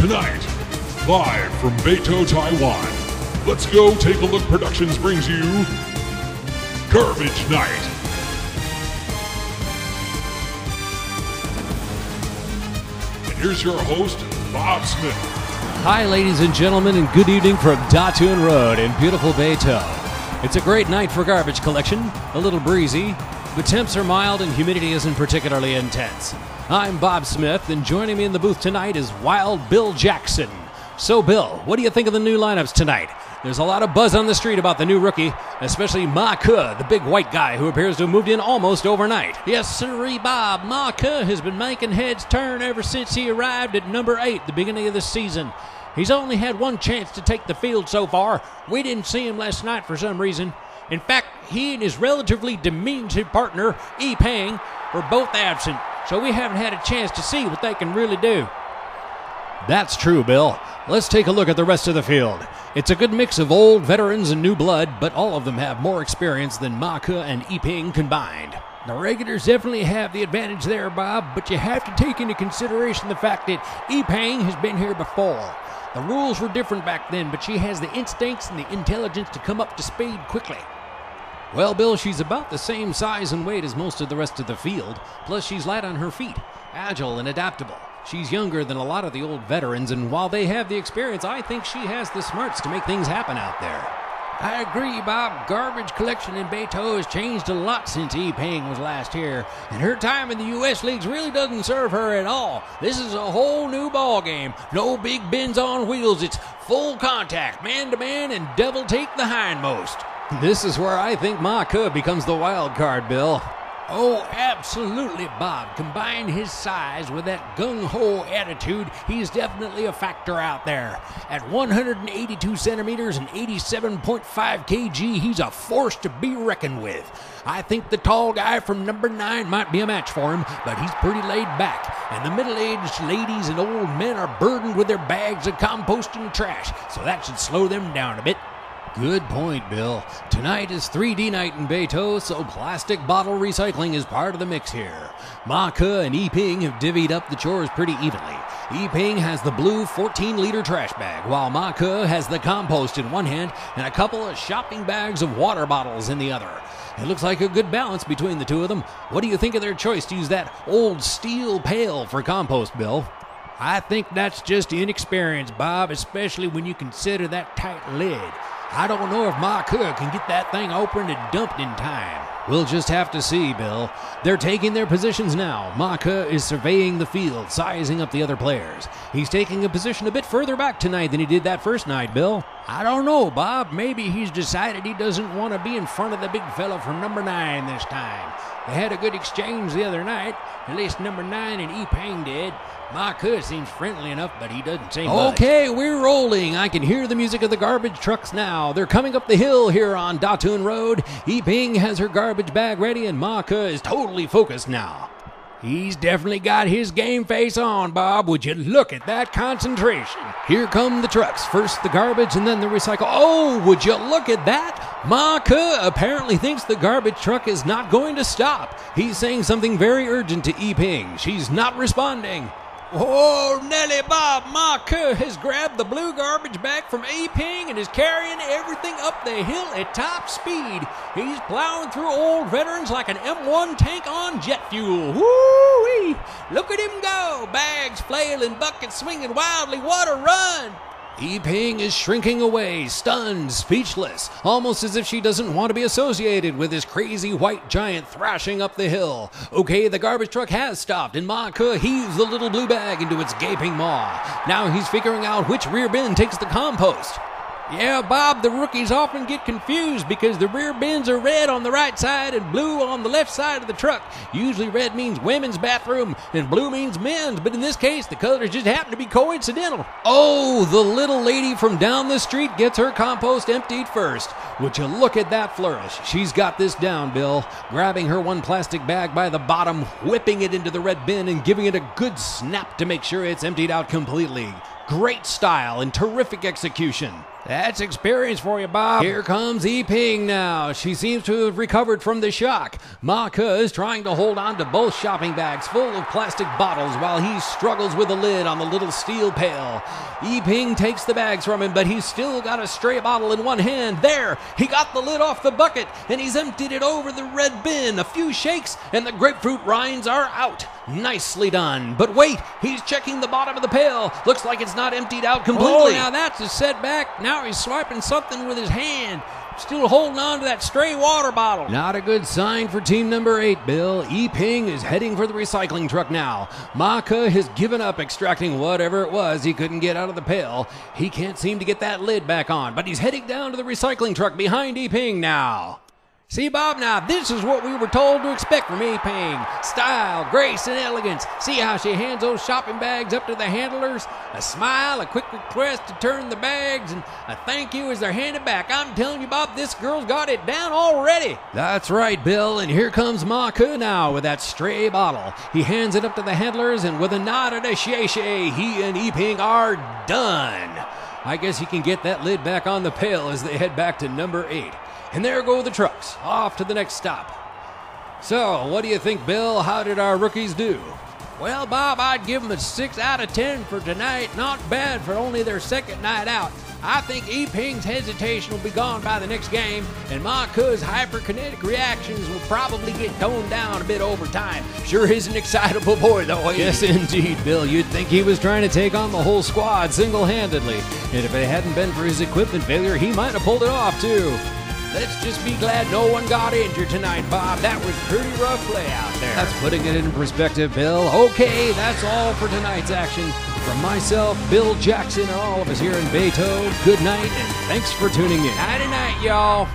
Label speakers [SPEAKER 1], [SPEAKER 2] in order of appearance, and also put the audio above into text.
[SPEAKER 1] Tonight, live from Beito, Taiwan, Let's Go Take a Look Productions brings you Garbage Night. And here's your host, Bob Smith.
[SPEAKER 2] Hi, ladies and gentlemen, and good evening from Datun Road in beautiful Beito. It's a great night for garbage collection, a little breezy, but temps are mild and humidity isn't particularly intense. I'm Bob Smith, and joining me in the booth tonight is Wild Bill Jackson. So, Bill, what do you think of the new lineups tonight? There's a lot of buzz on the street about the new rookie, especially Ma Ke, the big white guy who appears to have moved in almost overnight.
[SPEAKER 3] Yes, sirree, Bob. Ma Ke has been making heads turn ever since he arrived at number 8 at the beginning of the season. He's only had one chance to take the field so far. We didn't see him last night for some reason. In fact, he and his relatively diminutive partner, E Pang, were both absent, so we haven't had a chance to see what they can really do.
[SPEAKER 2] That's true, Bill. Let's take a look at the rest of the field. It's a good mix of old veterans and new blood, but all of them have more experience than Ma Ke and E Pang combined.
[SPEAKER 3] The regulars definitely have the advantage there, Bob, but you have to take into consideration the fact that E Pang has been here before. The rules were different back then, but she has the instincts and the intelligence to come up to speed quickly.
[SPEAKER 2] Well, Bill, she's about the same size and weight as most of the rest of the field, plus she's light on her feet, agile and adaptable. She's younger than a lot of the old veterans, and while they have the experience, I think she has the smarts to make things happen out there.
[SPEAKER 3] I agree, Bob. Garbage collection in Beito has changed a lot since E Pang was last here, and her time in the U.S. leagues really doesn't serve her at all. This is a whole new ball game. No big bins on wheels. It's full contact, man-to-man, and devil take the hindmost.
[SPEAKER 2] This is where I think Ma Ke becomes the wild card, Bill.
[SPEAKER 3] Oh, absolutely, Bob. Combine his size with that gung-ho attitude, he's definitely a factor out there. At 182 centimeters and 87.5 kg, he's a force to be reckoned with. I think the tall guy from number 9 might be a match for him, but he's pretty laid back. And the middle-aged ladies and old men are burdened with their bags of compost and trash, so that should slow them down a bit.
[SPEAKER 2] Good point, Bill. Tonight is 3D night in Beito, so plastic bottle recycling is part of the mix here. Ma Ke and E Pang have divvied up the chores pretty evenly. E Pang has the blue 14-liter trash bag, while Ma Ke has the compost in one hand and a couple of shopping bags of water bottles in the other. It looks like a good balance between the two of them. What do you think of their choice to use that old steel pail for compost, Bill?
[SPEAKER 3] I think that's just inexperience, Bob, especially when you consider that tight lid. I don't know if Ma Ke can get that thing opened and dumped in time.
[SPEAKER 2] We'll just have to see, Bill. They're taking their positions now. Ma Ke is surveying the field, sizing up the other players. He's taking a position a bit further back tonight than he did that first night, Bill.
[SPEAKER 3] I don't know, Bob. Maybe he's decided he doesn't want to be in front of the big fella from number 9 this time. They had a good exchange the other night. At least number 9 and E Pang did. Ma Ke seems friendly enough, but he doesn't say much.
[SPEAKER 2] Okay, we're rolling. I can hear the music of the garbage trucks now. They're coming up the hill here on Datun Road. E Pang has her garbage bag ready, and Ma Ke is totally focused now.
[SPEAKER 3] He's definitely got his game face on, Bob. Would you look at that concentration?
[SPEAKER 2] Here come the trucks. First the garbage and then the recycle. Oh, would you look at that? Ma Ke apparently thinks the garbage truck is not going to stop. He's saying something very urgent to E Pang. She's not responding.
[SPEAKER 3] Oh, Nelly, Bob, Ma Ke has grabbed the blue garbage bag from E Pang and is carrying everything up the hill at top speed. He's plowing through old veterans like an M1 tank on jet fuel. Woo-wee! Look at him go! Bags flailing, buckets swinging wildly. What a run!
[SPEAKER 2] E Pang is shrinking away, stunned, speechless, almost as if she doesn't want to be associated with this crazy white giant thrashing up the hill. Okay, the garbage truck has stopped, and Ma Ke heaves the little blue bag into its gaping maw. Now he's figuring out which rear bin takes the compost.
[SPEAKER 3] Yeah, Bob, the rookies often get confused because the rear bins are red on the right side and blue on the left side of the truck. Usually red means women's bathroom and blue means men's, but in this case, the colors just happen to be coincidental.
[SPEAKER 2] Oh, the little lady from down the street gets her compost emptied first. Would you look at that flourish? She's got this down, Bill. Grabbing her one plastic bag by the bottom, whipping it into the red bin, and giving it a good snap to make sure it's emptied out completely. Great style and terrific execution.
[SPEAKER 3] That's experience for you, Bob.
[SPEAKER 2] Here comes Yiping now. She seems to have recovered from the shock. Ma Ke is trying to hold on to both shopping bags full of plastic bottles while he struggles with the lid on the little steel pail. Yiping takes the bags from him, but he's still got a stray bottle in one hand. There, he got the lid off the bucket, and he's emptied it over the red bin. A few shakes, and the grapefruit rinds are out. Nicely done. But wait, he's checking the bottom of the pail. Looks like it's not emptied out completely.
[SPEAKER 3] Oh, now that's a setback. Now he's swiping something with his hand. Still holding on to that stray water bottle.
[SPEAKER 2] Not a good sign for team number 8, Bill. Yiping is heading for the recycling truck now. Ma Ke has given up extracting whatever it was he couldn't get out of the pail. He can't seem to get that lid back on, but he's heading down to the recycling truck behind Yiping now.
[SPEAKER 3] See, Bob, now this is what we were told to expect from Yiping. Style, grace, and elegance. See how she hands those shopping bags up to the handlers? A smile, a quick request to turn the bags, and a thank you as they're handed back. I'm telling you, Bob, this girl's got it down already.
[SPEAKER 2] That's right, Bill, and here comes Ma Ke now with that stray bottle. He hands it up to the handlers, and with a nod and a shea-shea, he and Yiping are done. I guess he can get that lid back on the pail as they head back to number 8. And there go the trucks, off to the next stop. So, what do you think, Bill? How did our rookies do?
[SPEAKER 3] Well, Bob, I'd give them a 6 out of 10 for tonight. Not bad for only their second night out. I think Yiping's hesitation will be gone by the next game, and Ma Ke's hyperkinetic reactions will probably get toned down a bit over time. Sure is an excitable boy, though.
[SPEAKER 2] Yes, indeed, Bill. You'd think he was trying to take on the whole squad single-handedly. And if it hadn't been for his equipment failure, he might have pulled it off, too.
[SPEAKER 3] Let's just be glad no one got injured tonight, Bob. That was pretty rough play out there.
[SPEAKER 2] That's putting it in perspective, Bill. Okay, that's all for tonight's action. From myself, Bill Jackson, and all of us here in Beto, good night, and thanks for tuning in.
[SPEAKER 3] Nighty-night, y'all.